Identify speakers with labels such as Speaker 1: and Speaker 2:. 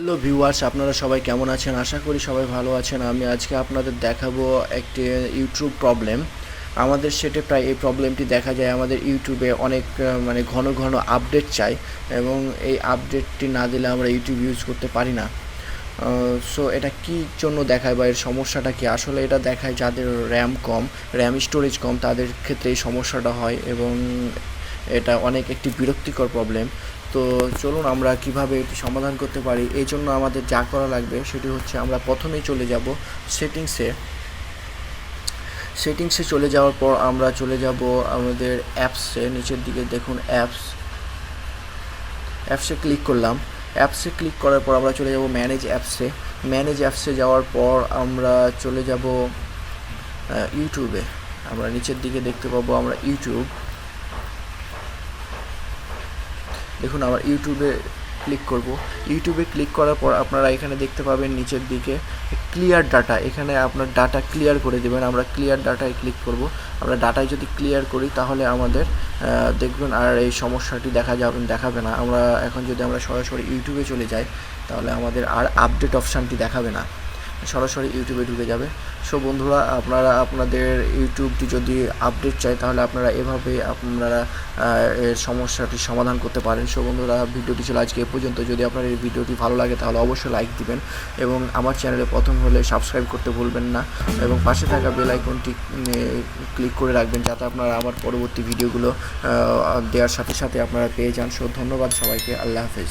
Speaker 1: Hello viewers, আপনারা সবাই কেমন আছেন? আশা করি সবাই ভালো আছেন। আমি আজকে আপনাদের দেখাবো একটি ইউটিউব প্রবলেম। আমাদের সেটে প্রায় এই প্রবলেমটি দেখা যায়। আমাদের ইউটিউবে অনেক ঘন ঘন আপডেট চাই এবং এই আপডেটটি না দিলে আমরা ইউটিউব ইউজ করতে পারি না। সো এটা কী জন্য দেখায় বা এর সমস্যাটা কি? আসলে এটা দেখায় যাদের র্যাম স্টোরেজ কম তাদের ক্ষেত্রে এই সমস্যাটা হয় এবং এটা অনেক একটি বিরক্তিকর প্রবলেম। তো চলুন আমরা কিভাবে এটি সমাধান করতে পারি। এই জন্য আমাদের যা করা লাগবে সেটি হচ্ছে আমরা প্রথমেই চলে যাব সেটিংসে চলে যাওয়ার পর আমরা চলে যাব আমাদের অ্যাপসে। নিচের দিকে দেখুন অ্যাপসে ক্লিক করলাম। অ্যাপসে ক্লিক করার পর আমরা চলে যাব ম্যানেজ অ্যাপসে যাওয়ার পর আমরা চলে যাব ইউটিউবে। আমরা নিচের দিকে দেখতে পাবো আমরা দেখুন আমার ইউটিউবে ক্লিক করব। ইউটিউবে ক্লিক করার পর আপনারা এখানে দেখতে পাবেন নিচের দিকে ক্লিয়ার ডাটা। এখানে আপনার ডাটা ক্লিয়ার করে দেবেন। আমরা ক্লিয়ার ডাটায় ক্লিক করব। আমরা ডাটায় যদি ক্লিয়ার করি তাহলে আমাদের দেখবেন আর এই সমস্যাটি দেখাবে না। আমরা এখন যদি আমরা সরাসরি ইউটিউবে চলে যাই তাহলে আমাদের আর আপডেট অপশানটি দেখাবে না, সরাসরি ইউটিউবে ঢুকে যাবে। সো বন্ধুরা, আপনারা আপনাদের ইউটিউবটি যদি আপডেট চায় তাহলে আপনারা এভাবে আপনারা এর সমস্যাটি সমাধান করতে পারেন। সো বন্ধুরা, ভিডিওটি ছিল আজকে এ পর্যন্ত। যদি আপনার এই ভিডিওটি ভালো লাগে তাহলে অবশ্যই লাইক দিবেন এবং আমার চ্যানেলে প্রথম হলে সাবস্ক্রাইব করতে ভুলবেন না এবং পাশে থাকা বেল আইকনটি ক্লিক করে রাখবেন যাতে আপনারা আমার পরবর্তী ভিডিওগুলো দেওয়ার সাথে সাথে আপনারা পেয়ে যান। সো ধন্যবাদ সবাইকে। আল্লাহ হাফেজ।